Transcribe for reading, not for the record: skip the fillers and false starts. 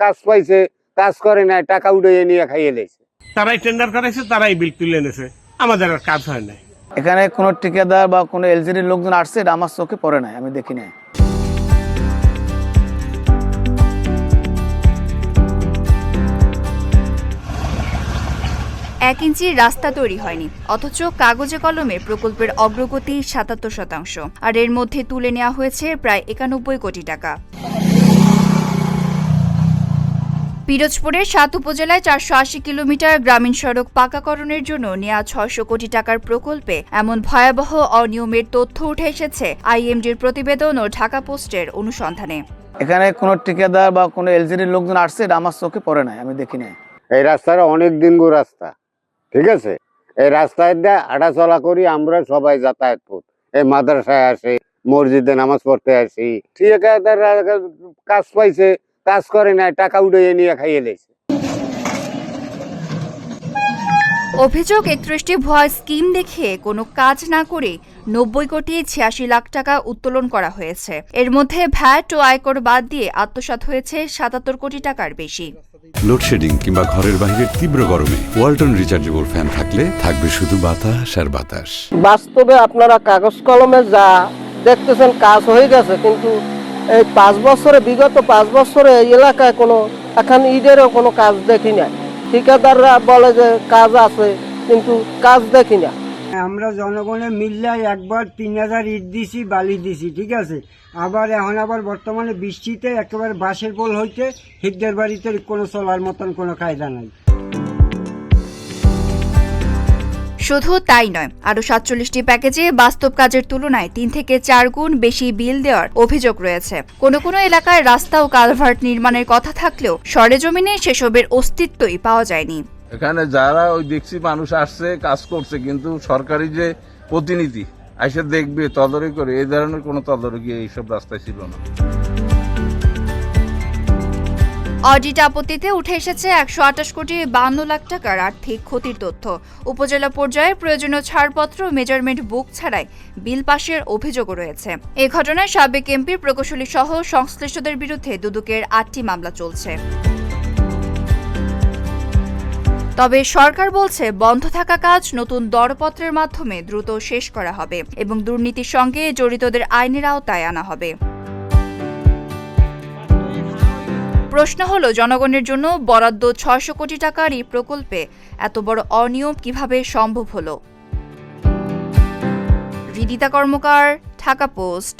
কাজ পাইছে, কাজ করে নাই, টাকা উড়ে নিয়ে খাইয়ে লেছে। তারাই টেন্ডার করাইছে, তারাই বিল তুলে এনেছে, আমাদের আর কাজ হয় নাই। এখানে কোনো ঠিকাদার বা কোনো এলজিডির লোকজন আসছে, এটা আমার চোখে পড়ে নাই, আমি দেখি নাই। এক ইঞ্চি রাস্তা তৈরি হয়নি, অথচ কাগজে কলমে প্রকল্পের অগ্রগতি ৭৭%, আর এর মধ্যে তুলে নেওয়া হয়েছে প্রায় ৯১ কোটি টাকা। পিরোজপুরের ৭ উপজেলায় ৪৮০ কিলোমিটার গ্রামীণ সড়ক পাকাকরণের জন্য নেওয়া ৬০০ কোটি টাকার প্রকল্পে এমন ভয়াবহ অনিয়মের তথ্য উঠে এসেছে আইএমডির প্রতিবেদন ও ঢাকা পোস্টের অনুসন্ধানে। এখানে কোনো ঠিকাদার বা কোনো এলজিডির লোকজন আসছে, এটা আমার চোখে পড়ে নাই, আমি দেখি নাই। এই রাস্তাটা অনেক দিনগো রাস্তা, ঠিক আছে? এই রাস্তায় হাঁটা চলা করি আমরা, সবাই যাতায়াত করি, এই মাদ্রাসায় আসে, মসজিদে নামাজ পড়তে আসি। ঠিকাদার কাজ পাইছে, কাজ করে নাই, টাকা উড়ে নিয়ে খাইয়ে লেছে। অভিযোগ ৩১টি ভুয়া স্কিম দেখিয়ে কোনো কাজ না করে ৯০ কোটি ৮৬ লাখ টাকা উত্তোলন করা হয়েছে। এর মধ্যে ভ্যাট ও আয়কর বাদ দিয়ে আত্মসাৎ হয়েছে ৭৭ কোটি টাকার বেশি। লোডশেডিং কিংবা ঘরের বাইরের তীব্র গরমে ওয়ালটন রিচার্জেবল ফ্যান থাকলে থাকবে শুধু বাতাস আর বাতাস। বাস্তবে আপনারা কাগজ কলমে যা দেখতেছেন কাজ হয়ে গেছে, কিন্তু এই ৫ বছরে, বিগত ৫ বছরে এই এলাকায় কোনো এখন ঈদেরও কোনো কাজ দেখি না। ঠিকাদাররা বলে যে কাজ আছে, কিন্তু কাজ দেখি না। আমরা জনগণের মিল্লায় একবার ৩,০০০ ইট দিছি, বালি দিছি, ঠিক আছে। এখন আবার বর্তমানে বৃষ্টিতে একেবারে বাঁশের পোল হইতে হিটদের বাড়িতে কোনো চলার মতন কোনো কায়দা নাই। শুধু তাই নয়, আরও ৪৭টি প্যাকেজে বাস্তব কাজের তুলনায় ৩ থেকে ৪ গুণ বেশি বিল দেওয়ার অভিযোগ রয়েছে। কোনো কোনো এলাকায় রাস্তা ও কালভার্ট নির্মাণের কথা থাকলেও সরেজমিনে সেসবের অস্তিত্বই পাওয়া যায়নি। এখানে যারা ওই দেখছি মানুষ আসছে, কাজ করছে, কিন্তু সরকারি যে প্রতিনিধি এসে দেখবে, তদারকি করে, এই ধরনের কোনো তদারকি এইসব রাস্তায় ছিল না। অডিট আপত্তিতে উঠে এসেছে ১২৮ কোটি ৫২ লাখ টাকার আর্থিক ক্ষতির তথ্য। উপজেলা পর্যায়ে প্রয়োজনীয় ছাড়পত্র, মেজারমেন্ট বুক ছাড়াই বিল পাশের অভিযোগও রয়েছে। এ ঘটনায় সাবেক এমপি, প্রকৌশলী সহ সংশ্লিষ্টদের বিরুদ্ধে দুদকের ৮টি মামলা চলছে। তবে সরকার বলছে বন্ধ থাকা কাজ নতুন দরপত্রের মাধ্যমে দ্রুত শেষ করা হবে এবং দুর্নীতির সঙ্গে জড়িতদের আইনের আওতায় আনা হবে। প্রশ্ন হলো, জনগণের জন্য বরাদ্দ ৬০০ কোটি টাকার এই প্রকল্পে এত বড় অনিয়ম কিভাবে সম্ভব হলো? রিদিতা কর্মকার, ঢাকা পোস্ট।